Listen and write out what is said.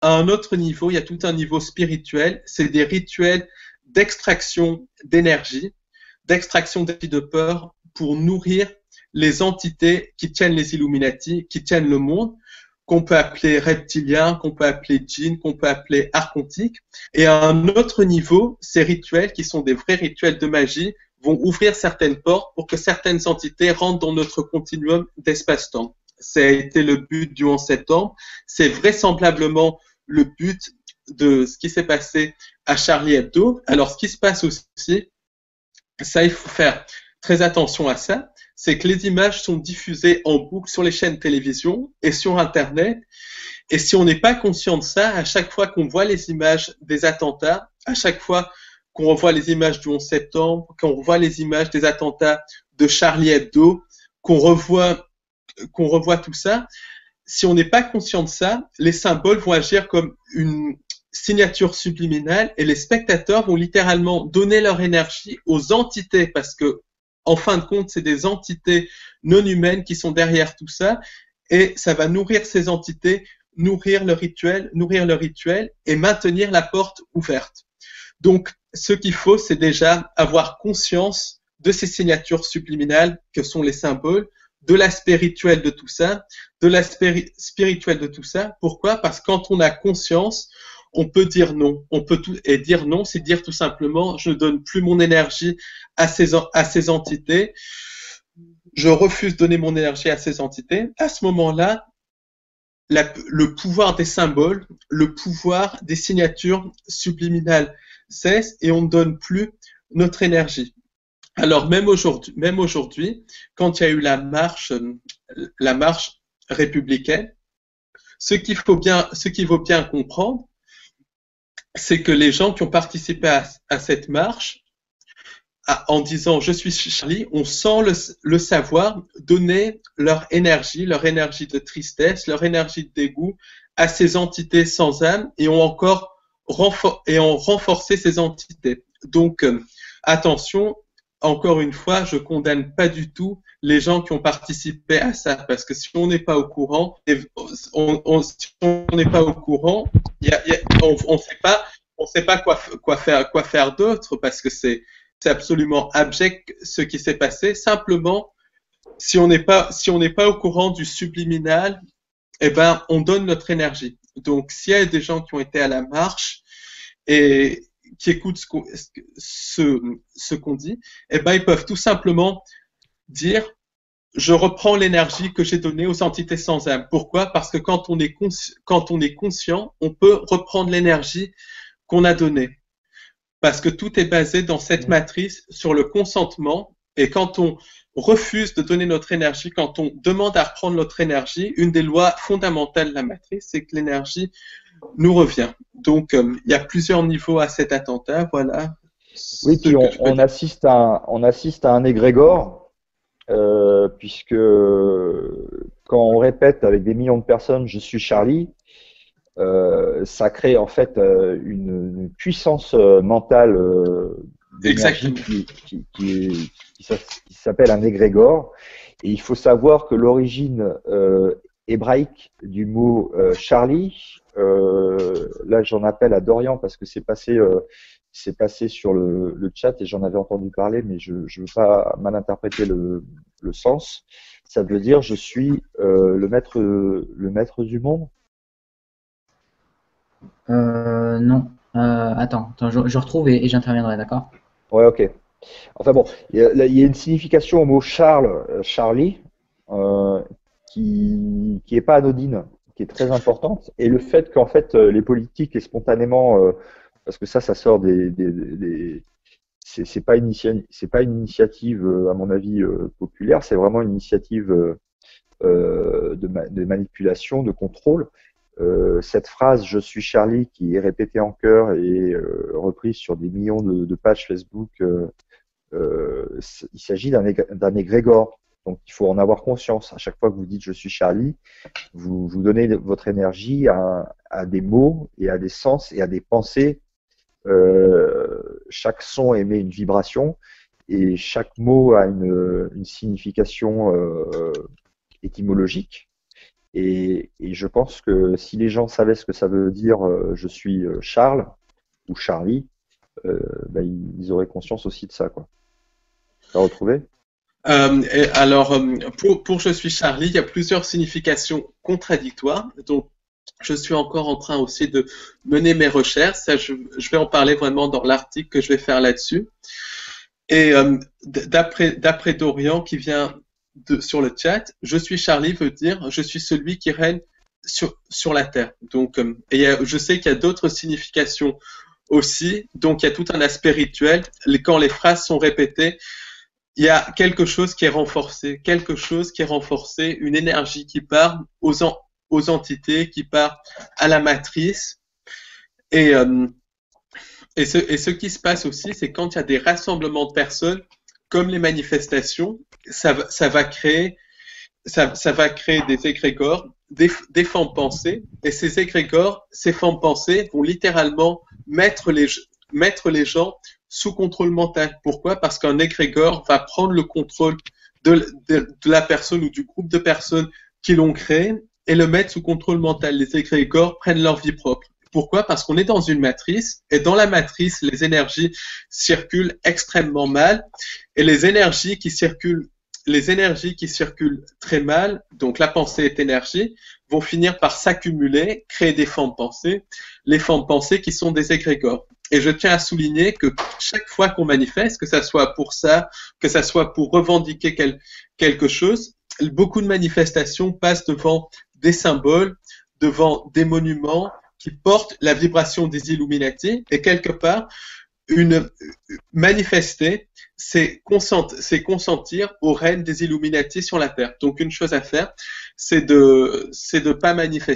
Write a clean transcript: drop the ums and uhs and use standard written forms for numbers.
à un autre niveau, il y a tout un niveau spirituel, c'est des rituels d'extraction d'énergie, d'extraction d'énergie de peur pour nourrir les entités qui tiennent les Illuminati, qui tiennent le monde, qu'on peut appeler reptilien, qu'on peut appeler djinn, qu'on peut appeler archontique. Et à un autre niveau, ces rituels, qui sont des vrais rituels de magie, vont ouvrir certaines portes pour que certaines entités rentrent dans notre continuum d'espace-temps. Ça a été le but du 11 septembre. C'est vraisemblablement le but de ce qui s'est passé à Charlie Hebdo. Alors, ce qui se passe aussi, ça, il faut faire très attention à ça, c'est que les images sont diffusées en boucle sur les chaînes de télévision et sur Internet. Et si on n'est pas conscient de ça, à chaque fois qu'on voit les images des attentats, à chaque fois qu'on revoit les images du 11 septembre, qu'on revoit les images des attentats de Charlie Hebdo, qu'on revoit tout ça, si on n'est pas conscient de ça, les symboles vont agir comme une signature subliminale et les spectateurs vont littéralement donner leur énergie aux entités parce que, en fin de compte, c'est des entités non humaines qui sont derrière tout ça et ça va nourrir ces entités, nourrir le rituel et maintenir la porte ouverte. Donc, ce qu'il faut, c'est déjà avoir conscience de ces signatures subliminales que sont les symboles, de l'aspect rituel de tout ça, de l'aspect spirituel de tout ça. Pourquoi? Parce que quand on a conscience, on peut dire non. Et dire non, c'est dire tout simplement, je ne donne plus mon énergie à ces entités. Je refuse de donner mon énergie à ces entités. À ce moment-là, le pouvoir des symboles, le pouvoir des signatures subliminales cesse et on ne donne plus notre énergie. Alors même aujourd'hui, quand il y a eu la marche républicaine, ce qu'il faut bien comprendre, c'est que les gens qui ont participé à cette marche, en disant je suis Charlie, on sent le savoir donner leur énergie de tristesse, leur énergie de dégoût à ces entités sans âme et ont renforcé ces entités. Donc attention, encore une fois, je condamne pas du tout les gens qui ont participé à ça, parce que si on n'est pas au courant, si on n'est pas au courant, on sait pas quoi faire d'autre, parce que c'est absolument abject ce qui s'est passé. Simplement, si on n'est pas au courant du subliminal, eh ben, on donne notre énergie. Donc, s'il y a des gens qui ont été à la marche et qui écoutent ce qu'on dit, eh ben, ils peuvent tout simplement dire je reprends l'énergie que j'ai donnée aux entités sans âme. Pourquoi? Parce que quand on est conscient, on peut reprendre l'énergie qu'on a donnée. Parce que tout est basé dans cette matrice sur le consentement. Et quand on refuse de donner notre énergie, quand on demande à reprendre notre énergie, une des lois fondamentales de la matrice, c'est que l'énergie nous revient. Donc, il y a plusieurs niveaux à cet attentat. Voilà. Oui, puis on assiste à un égrégore, puisque quand on répète avec des millions de personnes « je suis Charlie », ça crée en fait une puissance mentale d'énergie qui s'appelle un égrégore. Et il faut savoir que l'origine hébraïque du mot Charlie, là j'en appelle à Dorian parce que c'est passé sur le chat et j'en avais entendu parler, mais je ne veux pas mal interpréter le sens. Ça veut dire je suis le maître du monde. Non. Attends, je retrouve et j'interviendrai, d'accord? Ouais, ok. Enfin bon, il y a une signification au mot Charlie, qui est pas anodine, qui est très importante. Et le fait qu'en fait les politiques et spontanément, parce que ça sort c'est pas une initiative à mon avis populaire, c'est vraiment une initiative de manipulation, de contrôle. Cette phrase "je suis Charlie" qui est répétée en chœur et reprise sur des millions de pages Facebook, il s'agit d'un égrégore. Donc il faut en avoir conscience. À chaque fois que vous dites "je suis Charlie", vous donnez votre énergie à des mots et à des sens et à des pensées. Chaque son émet une vibration et chaque mot a une signification étymologique. Et je pense que si les gens savaient ce que ça veut dire je suis Charles ou Charlie, ils auraient conscience aussi de ça, quoi. T'as retrouvé? Pour je suis Charlie, il y a plusieurs significations contradictoires. Donc, je suis encore en train aussi de mener mes recherches. Ça, je vais en parler vraiment dans l'article que je vais faire là-dessus. Et d'après Dorian qui vient sur le chat, je suis Charlie veut dire je suis celui qui règne sur la terre. Donc, je sais qu'il y a d'autres significations aussi. Donc, il y a tout un aspect rituel. Quand les phrases sont répétées, il y a quelque chose qui est renforcé, une énergie qui part aux entités, qui part à la matrice. Et ce qui se passe aussi, c'est quand il y a des rassemblements de personnes, comme les manifestations, ça va créer des égrégores, des formes pensées, et ces égrégores, ces formes pensées vont littéralement mettre les gens sous contrôle mental. Pourquoi? Parce qu'un égrégore va prendre le contrôle de la personne ou du groupe de personnes qui l'ont créé et le mettre sous contrôle mental. Les égrégores prennent leur vie propre. Pourquoi? Parce qu'on est dans une matrice et dans la matrice, les énergies circulent extrêmement mal et les énergies qui circulent très mal, donc la pensée est énergie, vont finir par s'accumuler, créer des formes pensées, les formes pensées qui sont des égrégores. Et je tiens à souligner que chaque fois qu'on manifeste, que ça soit pour ça, que ça soit pour revendiquer quelque chose, beaucoup de manifestations passent devant des symboles, devant des monuments qui portent la vibration des Illuminati et quelque part, manifester, c'est consentir au règne des Illuminati sur la Terre. Donc une chose à faire, c'est de pas manifester